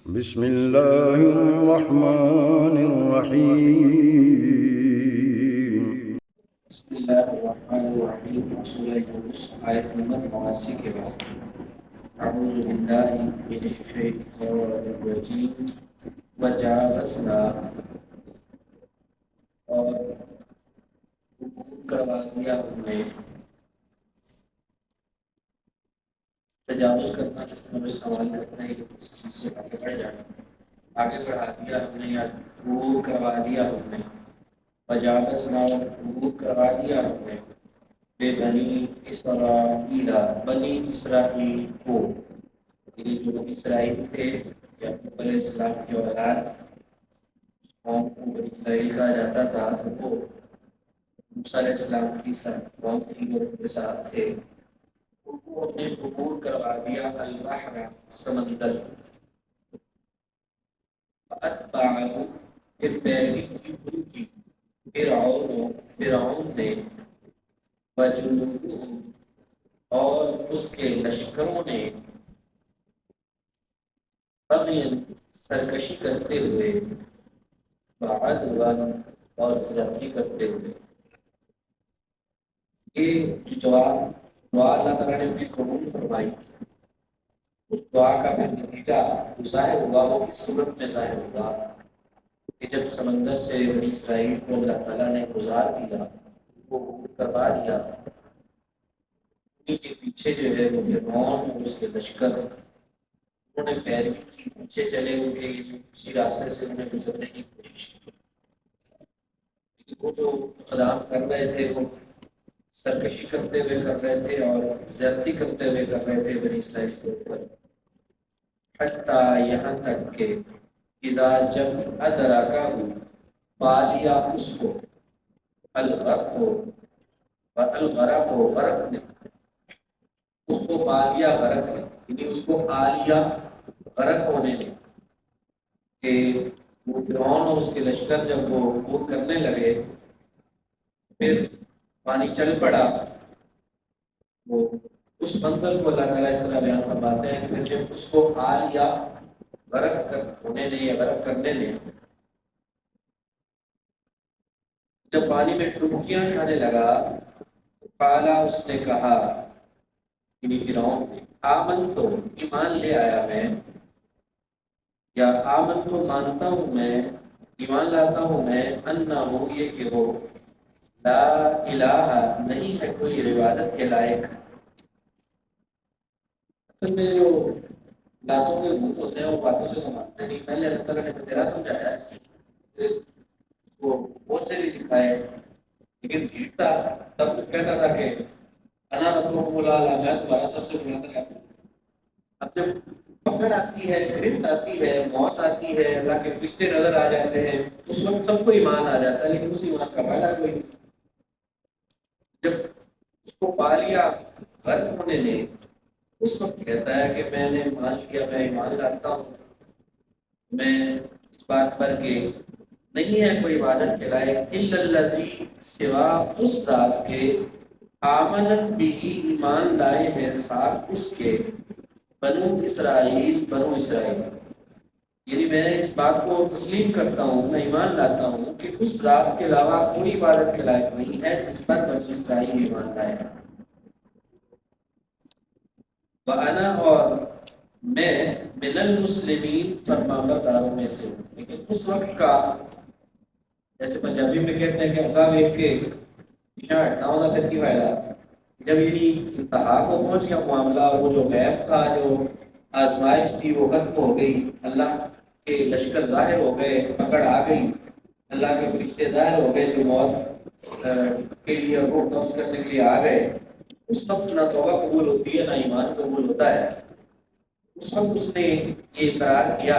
بسم الله الرحمن الرحيم. بسم اللہ الرحمن الرحیم. سورہ یونس آیت نمبر 89 کے بعد اعوذ باللہ من الشیطان الرجیم وجاوزنا اور عبور کروا دیا ہم نے. تجاوز کرنا جس میں سوال کرنا ہے کسی چیز سے آگے بڑھ جانا, آگے بڑھا دیا ہم نے یا عبور کروا دیا ہم نے. وجاوزنا عبور کروا دیا ہم نے بے بنی اسرائیل بنی اسرائیل کو, یعنی جو بنی اسرائیل تھے یعقوب علیہ السلام کی اولاد قوم کو بنی اسرائیل کہا جاتا تھا. تو وہ موسیٰ علیہ السلام کی قوم تھی اور ان کے ساتھ تھے. ان کو ہم نے عبور کروا دیا البحر سمندر. فأتبعهم پھر پیروی کی ان کی فرعون نے وجنودہ اور اس کے لشکروں نے بغین سرکشی کرتے ہوئے وعدوان اور زیادتی کرتے ہوئے. یہ جو دعا اللہ تعالیٰ نے انہیں قبول فرمائی, اس دعا کا پھر نتیجہ ظاہر ہوا. وہ کس صورت میں ظاہر ہوا کہ جب سمندر سے بنی اسرائیل کو اللہ تعالیٰ نے گزار دیا, وہ عبور کروا دیا, کے پیچھے جو ہے وہ فرعون اور اس کے لشکر انہوں نے پیروی کی, پیچھے چلے ان کے اسی راستے سے انہیں گزرنے کی کوشش کی. وہ جو اقدام کر رہے تھے وہ سرکشی کرتے ہوئے کر رہے تھے اور زیادتی کرتے ہوئے کر رہے تھے بنی اسرائیل کے اوپر. حتیٰ یہاں تک کہ اذا جب ادراکہ ہو پا لیا اس کو الغرق ہو غرق نے, اس کو پا لیا غرق نے, یعنی اس کو آ لیا غرق ہونے نے. کہ وہ فرعون اور اس کے لشکر جب وہ عبور کرنے لگے پھر پانی چل پڑا. وہ اس منظر کو اللہ تعالیٰ اس طرح بیان فرماتے ہیں کہ پھر جب اس کو آ لیا غرق ہونے نے یا غرق کرنے نے, جب پانی میں ڈبکیاں کھانے لگا قالا اس نے کہا, یعنی فرعون نے, آمن تو ایمان لے آیا میں, یا آمن تو مانتا ہوں میں, ایمان لاتا ہوں میں, انہ ہو یہ کہ وہ لا الہ نہیں ہے کوئی عبادت کے لائق. اصل میں جو باتوں کے بھوت ہوتے ہیں وہ باتوں سے تو مانتے نہیں. پہلے اللہ تعالیٰ نے تیرا سمجھایا اس کی وہ بہت سے بھی دکھائے, لیکن بھیڑتا تب وہ کہتا تھا کہ انا ربکم الاعلی, میں تمہارا سب سے بلند رب ہوں. اب جب پکڑ آتی ہے, گرفت آتی ہے, موت آتی ہے, اللہ کے فرشتے نظر آ جاتے ہیں, اس وقت سب کو ایمان آ جاتا ہے, لیکن اس ایمان کا پہلا کوئی نہیں. جب اس کو پا لیا غرق ہونے نے, اس وقت کہتا ہے کہ میں نے مان لیا, میں ایمان لاتا ہوں, میں اس بات پر کہ نہیں ہے کوئی عبادت کے لائق الا الذی سوا اس ذات کے آمنت بھی ایمان لائے ہیں ساتھ اس کے بنو اسرائیل, یعنی میں اس بات کو تسلیم کرتا ہوں, میں ایمان لاتا ہوں کہ اس ذات کے علاوہ کوئی عبادت کے لائق نہیں ہے جس پر بنی اسرائیل ایمان لائے. وَأَنَا اور میں من المسلمین فرمانبرداروں میں سے ہوں. لیکن اس وقت کا جیسے پنجابی میں کہتے ہیں کہ اللہ دیکھ کے پیچھے ہٹنا ہوگا پھر کی فائدہ. جب یعنی انتہا کو پہنچ گیا معاملہ, وہ جو غیب تھا, جو آزمائش تھی وہ ختم ہو گئی, اللہ کے لشکر ظاہر ہو گئے, پکڑ آ گئی, اللہ کے فرشتے ظاہر ہو گئے جو موت کے لیے روح قبض کرنے کے لیے آ گئے. اس وقت نہ توبہ قبول ہوتی ہے نہ ایمان قبول ہوتا ہے. اس وقت اس نے یہ اقرار کیا.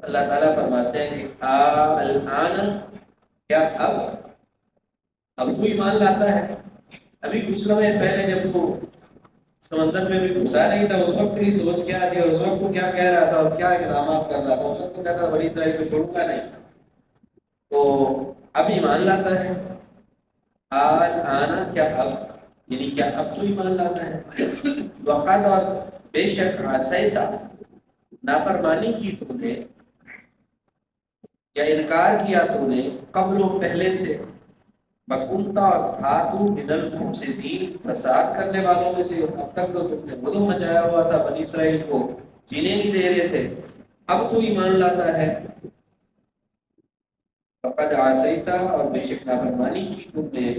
اللہ تعالیٰ فرماتے ہیں کہ الآن, کیا اب تو ایمان لاتا ہے. ابھی کچھ سمے پہلے جب تو سمندر میں بھی گھسا نہیں تھا, اس وقت کی سوچ کیا تھی اور اس وقت تو کیا کہہ رہا تھا اور کیا اقدامات کر رہا تھا. اس وقت تو کہتا تھا بنی اسرائیل کو چھوڑوں گا نہیں, تو اب ایمان لاتا ہے. آنا کیا اب, یعنی کیا اب تو ایمان لاتا ہے. وقت اور بے شک عصیتا نافرمانی کی تو نے یا انکار کیا تو نے قبل و پہلے سے، وکنتا اور تھا تو من المفسدین فساد کرنے والوں میں سے، اب تک تو تم نے غلم مچایا ہوا تھا، بنی اسرائیل کو جینے نہیں دے رہے تھے، اب تو ایمان لاتا ہے۔ فقد عصیتا، اور بے شک نافرمانی کی تم نے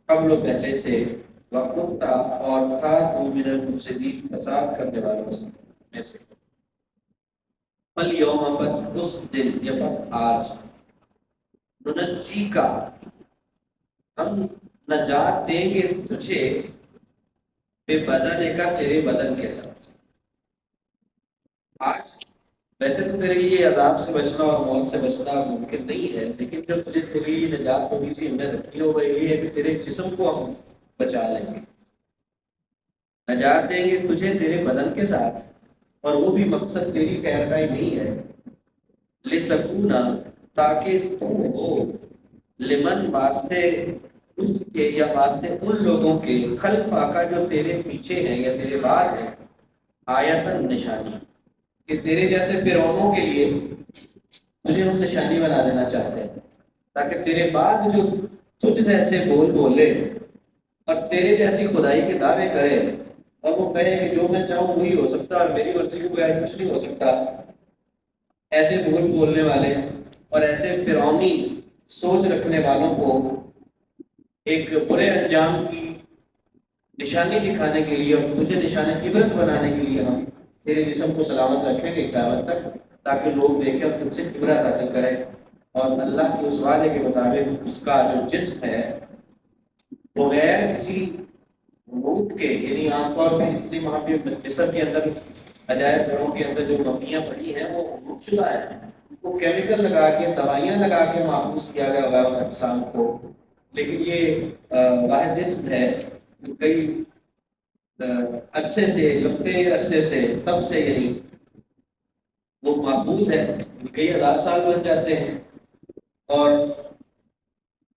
قبل و پہلے سے، وکنتا اور تھا تو من المفسدین فساد کرنے والوں میں سے۔ فالیوم، بس اس دن یا بس آج، ننجی کا، ہم نجات دیں گے تجھے، بے بدن کا، تیرے بدن کے ساتھ۔ آج ویسے تو تیرے لیے عذاب سے بچنا اور موت سے بچنا ممکن نہیں ہے، لیکن جو تجھے تیرے لیے نجات تھوڑی سی ہم نے رکھی ہو وہ یہ ہے کہ تیرے جسم کو ہم بچا لیں گے، نجات دیں گے تجھے تیرے بدن کے ساتھ، اور وہ بھی مقصد تیری خیر کا ہی نہیں ہے، لتکونا، تاکہ تو ہو، لمن، واسطے اس کے یا واسطے ان لوگوں کے، خلف آقا جو تیرے پیچھے ہیں یا تیرے بعد ہیں، آیتن، نشانی، کہ تیرے جیسے فرعونوں کے لیے تجھے ہم نشانی بنا دینا چاہتے ہیں، تاکہ تیرے بعد جو تجھ جیسے بول بولے اور تیرے جیسی خدائی کے دعوے کرے اور وہ کہے کہ جو میں چاہوں وہی ہو سکتا اور میری مرضی کے بغیر کچھ نہیں ہو سکتا، ایسے بول بولنے والے اور ایسے فرعونی سوچ رکھنے والوں کو ایک برے انجام کی نشانی دکھانے کے لیے اور تجھے نشانی عبرت بنانے کے لیے ہم تیرے جسم کو سلامت رکھیں گے قیامت تک، تاکہ لوگ دیکھیں اور تجھ سے عبرت حاصل کریں، اور اللہ کے اس وعدے کے مطابق اس کا جو جسم ہے وہ غیر کسی ملک کے، یعنی عام طور پہ جتنی وہاں پہ مصر کے اندر عجائب گھروں کے اندر جو ممیاں پڑی ہیں وہ ملک شدہ ہے، ان کو کیمیکل لگا کے، دوائیاں لگا کے محفوظ کیا گیا ہوگا ان اجسام کو، لیکن یہ واحد جسم ہے جو کئی عرصے سے، لمبے عرصے سے، تب سے یعنی وہ محفوظ ہے، کئی ہزار سال بن جاتے ہیں، اور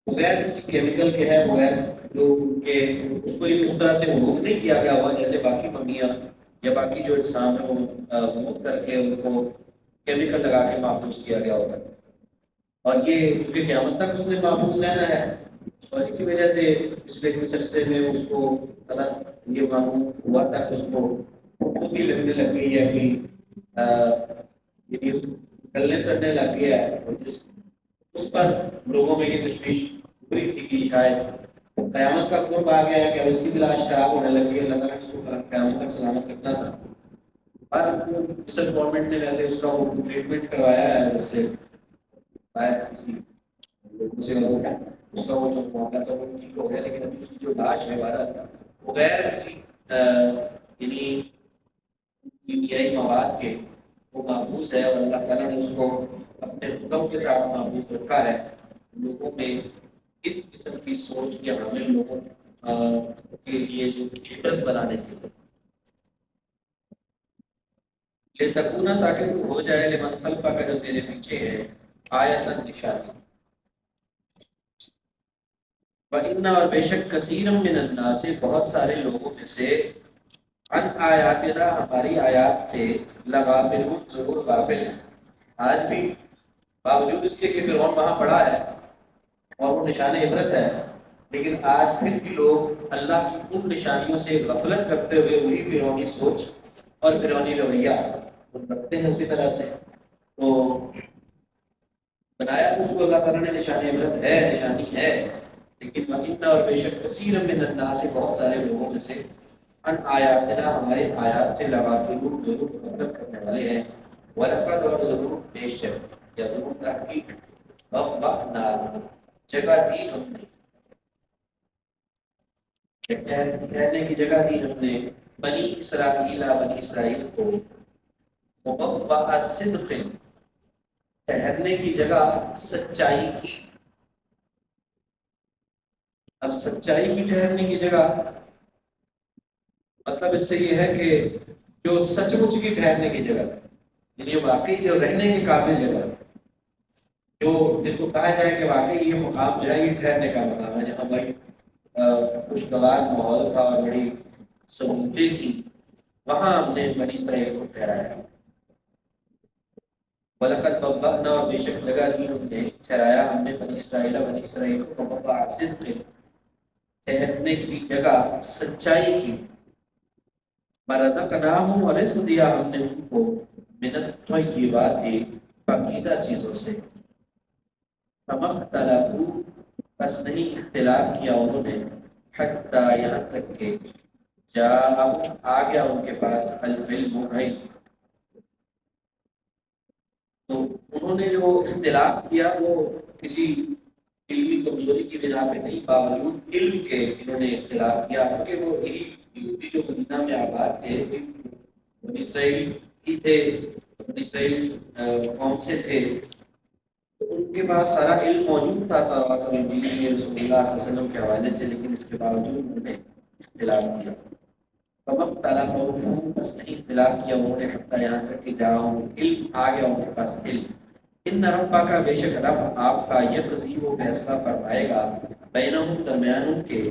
بغیر کسی کیمیکل کے ہے، بغیر جو کہ اس کو اس طرح سے محفوظ نہیں کیا گیا ہوا جیسے باقی ممیاں یا باقی جو انسان ہے وہ محفوظ کر کے ان کو کیمیکل لگا کے محفوظ کیا گیا ہوتا ہے، اور یہ کیونکہ قیامت تک اس نے محفوظ رہنا ہے، اور اسی وجہ سے پچھلے کچھ عرصے میں اس کو یہ معلوم ہوا تھا کہ اس کو خود ہی لگنے لگ گئی ہے کہ گلنے سڑنے لگ گیا ہے، اور اس پر لوگوں میں یہ تشویش ابھری تھی کہ شاید قیامت کا قرب آ گیا ہے کہ اس کی بھی لاش خراب ہونے لگی ہے، اللہ تعالیٰ نے اس کو قیامت تک سلامت رکھنا تھا۔ اور مصر گورنمنٹ نے ویسے اس کا وہ ٹریٹمنٹ کروایا ہے، جس سے کسی لوگوں سے اس کا وہ جو معاملہ تھا وہ ٹھیک ہو گیا، لیکن ابھی اس کی جو لاش ہے وہ غیر کسی یعنی کیمیائی مواد کے وہ محفوظ ہے، اور اللہ تعالیٰ نے اس کو اپنے حکم کے ساتھ محفوظ رکھا ہے لوگوں میں اس قسم کی سوچ کے حامل لوگوں کے لیے جو عبرت بنانے کے لیے، یہ تکونا، تاکہ تو ہو جائے، لمن خلفا کا، جو تیرے پیچھے ہے، آیتن، نشانی، وَإِنَّ، اور بے شک، کثیرا من الناس، بہت سارے لوگوں میں سے، عن آیاتنا، ہماری آیات سے، لغافلون، ضرور غافل ہیں۔ آج بھی باوجود اس کے کہ فرعون وہاں پڑا ہے اور وہ نشان عبرت ہے، لیکن آج پھر بھی لوگ اللہ کی ان نشانیوں سے غفلت کرتے ہوئے وہی فرعونی سوچ اور فرعونی رویہ رکھتے ہیں، اسی طرح سے تو بنایا تو اس کو اللہ تعالیٰ نے نشان عبرت ہے، نشانی ہے، لیکن وَإِنَّ، اور بے شک، کثیر من الناس، بہت سارے لوگوں میں سے، ان آیاتنا، ہمارے آیات سے، لغافلون، ضرور غفلت کرنے والے ہیں، وَلَقَدْ، اور ضرور، بے شک یا ضرور تحقیق، وَقْبَعْنَا، جگہ دی ہم نے، ٹھہرنے کی جگہ دی ہم نے، بنی اسرائیل، بنی اسرائیل کو، مبوء صدق، ٹھہرنے کی جگہ سچائی کی۔ اب سچائی کی ٹھہرنے کی جگہ مطلب اس سے یہ ہے کہ جو سچ مچ کی ٹھہرنے کی جگہ، یعنی واقعی جو رہنے کے قابل جگہ، جو جس کو کہا جائے کہ واقعی یہ مقام جو ہے یہ ٹھہرنے کا مقام ہے، جہاں بڑی خوشگوار ماحول تھا اور بڑی سہولتیں تھیں، وہاں ہم نے بنی اسرائیل کو ٹھہرایا۔ وَلَقَدْ بَوَّأْنَا، اور بے شک جگہ دی ہم نے، ٹھہرایا ہم نے بنی اسرائیل کو مواضع صدق، ٹھہرنے کی جگہ سچائی کی، وَرَزَقْنَاهُمْ، اور رزق دیا ہم نے ان کو، مِنَ الطَّیِّبَاتِ، پاکیزہ چیزوں سے، فَمَا اخْتَلَفُوا، بس نہیں اختلاف کیا انہوں نے، حتیٰ یہاں تک کہ جاءہم، آ گیا ان کے پاس العلم، علم۔ تو انہوں نے جو اختلاف کیا وہ کسی علمی کمزوری کی بنا پہ نہیں، باوجود علم کے انہوں نے اختلاف کیا، کیونکہ وہ یہودی جو مدینہ میں آباد تھے، بنی اسرائیل ہی تھے، بنی اسرائیل قوم سے تھے، تو ان کے پاس سارا علم موجود تھا تورات اور انجیل میں رسول اللہ صلی اللہ علیہ وسلم کے حوالے سے، لیکن اس کے باوجود انہوں نے اختلاف کیا۔ فَمَخْتَلَفُوا، بس نہیں اختلاف کیا انہوں نے، حتیٰ یہاں تک کہ جاؤں علم، آ گیا ان کے پاس علم۔ ان ربک، بے شک رب آپ کا، یقضی، وہ فیصلہ فرمائے گا، بینہم، درمیان ان کے،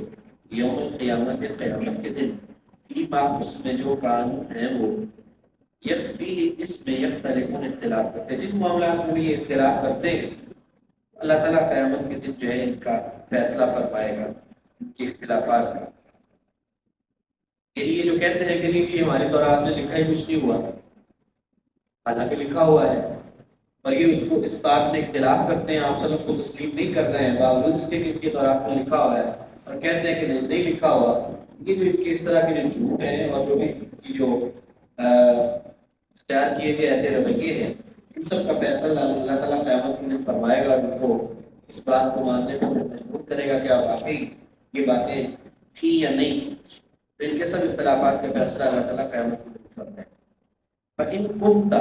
یوم القیامت، قیامت کے دن، فیما، اس میں جو قانون ہیں وہ، یکفی، اس میں، یختلفون، اختلاف کرتے ہیں، جن معاملات میں بھی یہ اختلاف کرتے ہیں اللہ تعالیٰ قیامت کے دن جو ہے ان کا فیصلہ فرمائے گا، ان کے اختلافات کا۔ یعنی یہ جو کہتے ہیں کہ نہیں ہماری تورات میں لکھا ہی کچھ نہیں ہوا، حالانکہ لکھا ہوا ہے، اور یہ اس کو اس بات میں اختلاف کرتے ہیں، آپ سب کو تسلیم نہیں کر رہے ہیں، باوجود اس کے کہ ان کی تورات میں لکھا ہوا ہے، اور کہتے ہیں کہ نہیں لکھا ہوا۔ یہ جو ان کی اس طرح کے جو جھوٹ ہیں، اور جو بھی ان کی جو اختیار کیے گئے ایسے رویے ہیں، ان سب کا فیصلہ اللہ تعالیٰ قیامت کے دن فرمائے گا، اور ان کو اس بات کو ماننے پر مجبور کرے گا کہ آپ واقعی یہ باتیں تھیں یا نہیں تھیں۔ تو ان کے سب اختلافات کا فیصلہ اللہ تعالیٰ قیامت کے دن فرمائے گا۔ فَإِن كُنتَ،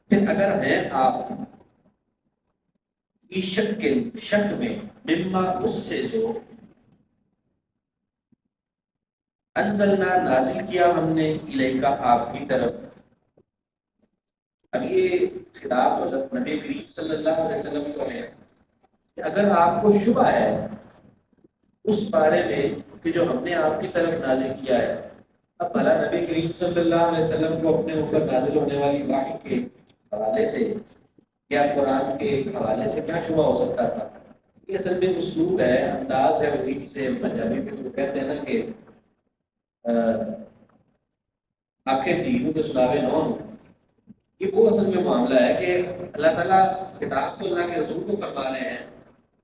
پھر اگر ہیں آپ، فی شک میں، مما، اس سے جو، انزلنا، نازل کیا ہم نے، الیکا، آپ کی طرف۔ اب یہ خطاب حضرت نبی کریم صلی اللہ علیہ وسلم کو ہے کہ اگر آپ کو شبہ ہے اس بارے میں کہ جو ہم نے آپ کی طرف نازل کیا ہے، اب بھلا نبی کریم صلی اللہ علیہ وسلم کو اپنے اوپر نازل ہونے والی وحی کے حوالے سے یا قرآن کے حوالے سے کیا شبہ ہو سکتا تھا؟ یہ اصل میں اسلوب ہے، انداز ہے، وہی جسے پنجابی میں وہ کہتے ہیں نا کہ آنکھیں تین تو سناوے نو، یہ وہ اصل میں معاملہ ہے کہ اللہ تعالیٰ کتاب کو اللہ کے رسول کو فرما رہے ہیں،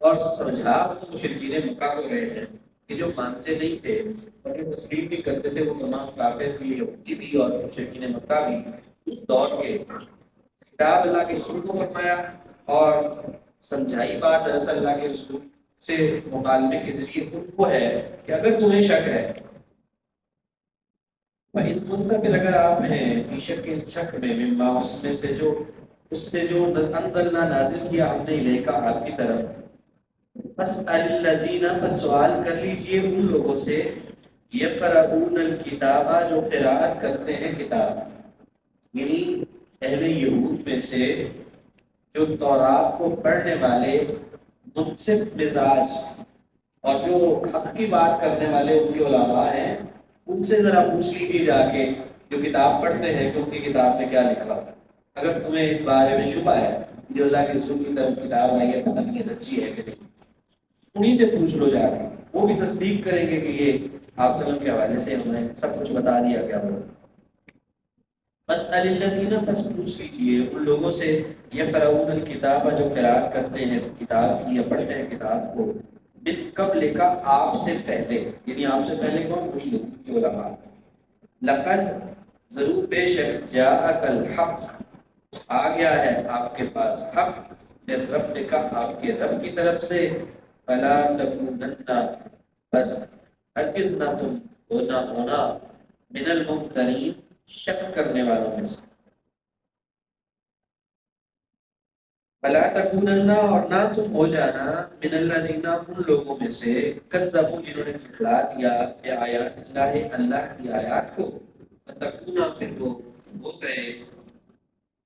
اور سمجھا مشرکین مکہ کو رہے ہیں کہ جو مانتے نہیں تھے اور جو تسلیم نہیں کرتے تھے، وہ تمام کافر بھی، یہودی بھی اور مشرکین مکہ بھی، اس دور کے کتاب اللہ کے رسول کو فرمایا، اور سمجھائی بات دراصل اللہ کے رسول سے مکالمے کے ذریعے ان کو ہے کہ اگر تمہیں شک ہے، فَإِن كُنتَ، پھر اگر آپ ہیں، فی شک میں، مما، اس میں سے جو، اس سے جو انزلنا، نازل کیا ہم نے، الیکا، آپ کی طرف، فَاسْأَلِ الَّذِينَ، بس سوال کر لیجئے ان لوگوں سے، یقرؤون الکتاب، جو قراءت کرتے ہیں کتاب، یعنی اہل یہود میں سے جو تورات کو پڑھنے والے، منصف مزاج اور جو حق کی بات کرنے والے ان کے علماء ہیں، ان سے ذرا پوچھ لیجیے جا کے، جو کتاب پڑھتے ہیں کہ ان کی کتاب میں کیا لکھا ہوا ہے۔ اگر تمہیں اس بارے میں شبہ ہے جو اللہ کے رسول کی طرف کتاب آئی ہے، پتہ نہیں ہے سچی ہے کہ نہیں، انہیں سے پوچھ لو جا کے، وہ بھی تصدیق کریں گے کہ یہ آپ صلی اللہ کے حوالے سے ہمیں سب کچھ بتا دیا گیا ہو۔ بس الذین، بس پوچھ لیجیے ان لوگوں سے، یقرؤون الکتاب، جو قرات کرتے ہیں کتاب کی یا پڑھتے ہیں کتاب کو، من قبل کا، آپ سے پہلے، یعنی آپ سے پہلے کون؟ وہی یہود کے علماء۔ لقد، ضرور بے شک، جاءک الحق، آ گیا ہے آپ کے پاس حق، من ربک، آپ کے رب کی طرف سے، فلا تکونن، بس ہرگز نہ تم ہونا من الممترین، شک کرنے والوں میں سے، فلا تکونن، اور نہ تم ہو جانا، من الذین، ان لوگوں میں سے، کذبوا، جنہوں نے جھٹلا دیا، بآیات اللہ، اللہ کی آیات کو، فتکونا، پھر وہ ہو گئے،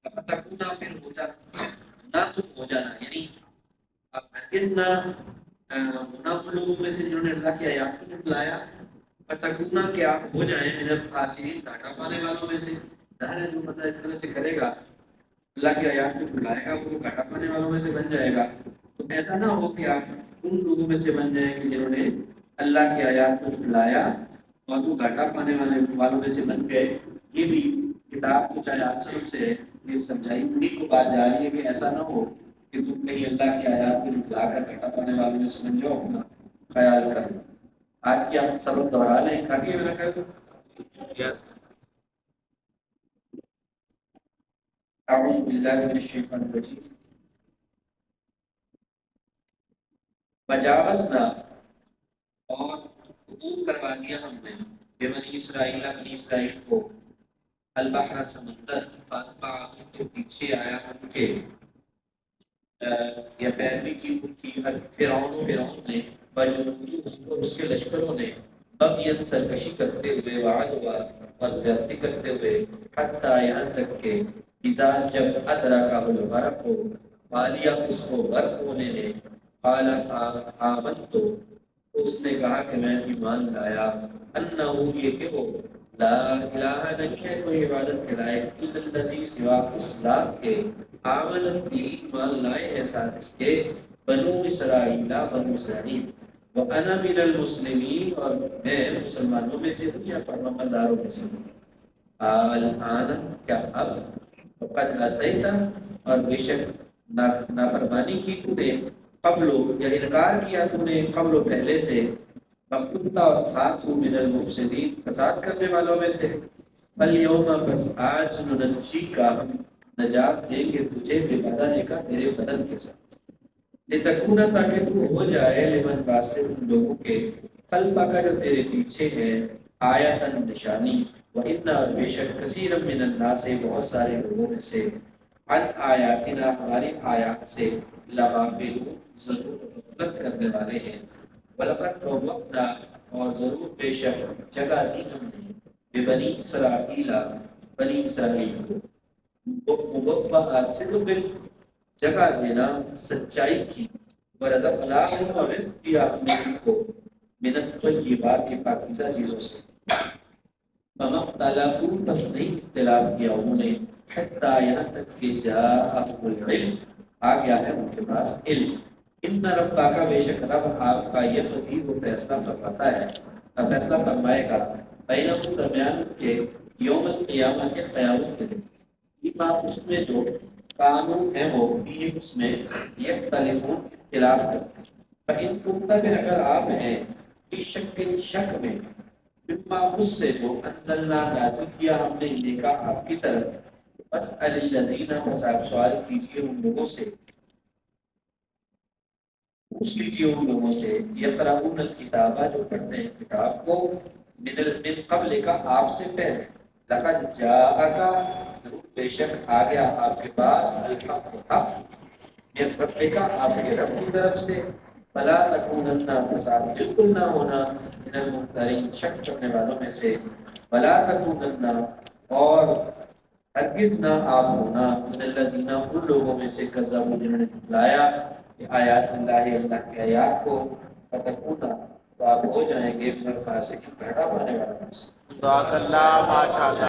فتکونا، پھر ہو جانا، نہ تم ہو جانا، یعنی اب ہرگز نہ ہونا ان لوگوں میں سے جنہوں نے اللہ کی آیات کو جھٹلایا، فتکونا، کہ آپ ہو جائیں، من الخاسرین، گھاٹا پانے والوں میں سے۔ ظاہر ہے جو بندہ اس طرح سے کرے گا اللہ کی آیات کو جھٹلائے گا وہ تو گھاٹا پانے والوں میں سے بن جائے گا۔ تو ایسا نہ ہو کہ آپ ان لوگوں میں سے بن جائیں کہ جنہوں نے اللہ کی آیات کو جھٹلایا اور وہ گھاٹا پانے والوں میں سے بن گئے۔ یہ بھی کتاب تو چاہے آپ سب سے یہ سمجھائی انہیں کو بات جا رہی ہے کہ ایسا نہ ہو کہ تم کہیں اللہ کی آیات کو جھٹلا کر گھاٹا پانے والوں میں سے بن جاؤ، اپنا خیال کرو۔ آج کی آپ سبق دوہرا لیں، کاٹیے میرا خیال۔ یس۔ اعوذ باللہ من الشیطان الرجیم۔ وجاوزنا اور عبور کروا دیا ہم نے بنی اسرائیل کو البحر سمندر، فاتبعہم کے پیچھے آیا ان کے یا پیروی کی ان کی فرعون نے وجنودہ اور اس کے لشکروں نے بغین سرکشی کرتے ہوئے وعدوا اور زیادتی کرتے ہوئے حتیٰ یہاں تک کہ اذا جب ادرکہ الغرق ہو پالیا اس کو غرق ہونے نے قال آمنت تو اس نے کہا کہ میں ایمان لایا انہو یہ کہ وہ لا الہ نہیں ہے کوئی عبادت کے لائق الا الذی سوا اس ذات کے آمنت بھی ایمان لائے ہیں ساتھ اس کے بنو اسرائیل وانا من المسلمین اور میں مسلمانوں میں سے ہوں یا فرمانبرداروں میں سے ہوں۔ الآن کیا اب قد عصیت اور بے شک نافرمانی کی تو نے قبل یا انکار کیا تو نے قبل پہلے سے مقتتا اور تھا تو من المفسدین فساد کرنے والوں میں سے فالیوم بس آج ننجی کا ہم نجات دیں گے تجھے بے بدن کا تیرے بدن کے ساتھ لتکونا تاکہ تو ہو جائے لمن واسطے ان لوگوں کے خلفہ کا جو تیرے پیچھے ہے آیتن نشانی وَإِنَّ اور بے شک کثیر من الناس بہت سارے لوگوں میں سے عن آیاتنا ہماری آیات سے لغافلون ضرور غفلت کرنے والے ہیں وَلَقَدْ رَوَّقْنَا اور ضرور بے شک جگہ دی ہم نے ببنی اسرائیل بنی اسرائیل کو مبوّع صدق جگہ دینا سچائی کی وَرَزَقْنَاهُمْ اور رزق دیا ہم نے ان کو من الطیبات پاکیزہ چیزوں سے فَمَقْتَلَفُوا بس نہیں اختلاف کیا انہوں نے حتیٰ یہاں تک کہ جاءہم العلم آ گیا ہے ان کے پاس علم ان ربک کا بے شک رب آپ کا یقضی وہ فیصلہ فرماتا ہے فیصلہ فرمائے گا بینہم درمیان کے یوم القیامہ کے قیامت کے دن فیما اس میں جو قانون ہے وہ بھی اس میں یختلفون اختلاف کرتے ہیں فإن کنت پھر اگر آپ ہیں فی شک میں مما اس سے جو انزلنا نازل کیا ہم نے دیکھا آپ کی طرف بس الذین بس آپ سوال کیجئے ان لوگوں سے پوچھ لیجیے ان لوگوں سے یقرؤون الکتابہ جو پڑھتے ہیں کتاب کو من قبل کا آپ سے پہلے لقد جاءک ضرور بے شک آ گیا آپ کے پاس الحق حق من ربک آپ کے رب کی طرف سے فلا تکونن فساد بالکل نہ ہونا من الممترین شک کرنے والوں میں سے فلا تکونن اور ہرگز نہ آپ ہونا من الذین ان لوگوں میں سے کذبوا جنہوں نے جھٹلایا آیات اللہ کی آیات کو فتکونا تو آپ ہو جائیں گے من الفاسقین گھاٹا پانے والوں میں سے۔ جزاک اللہ، ماشاء اللہ۔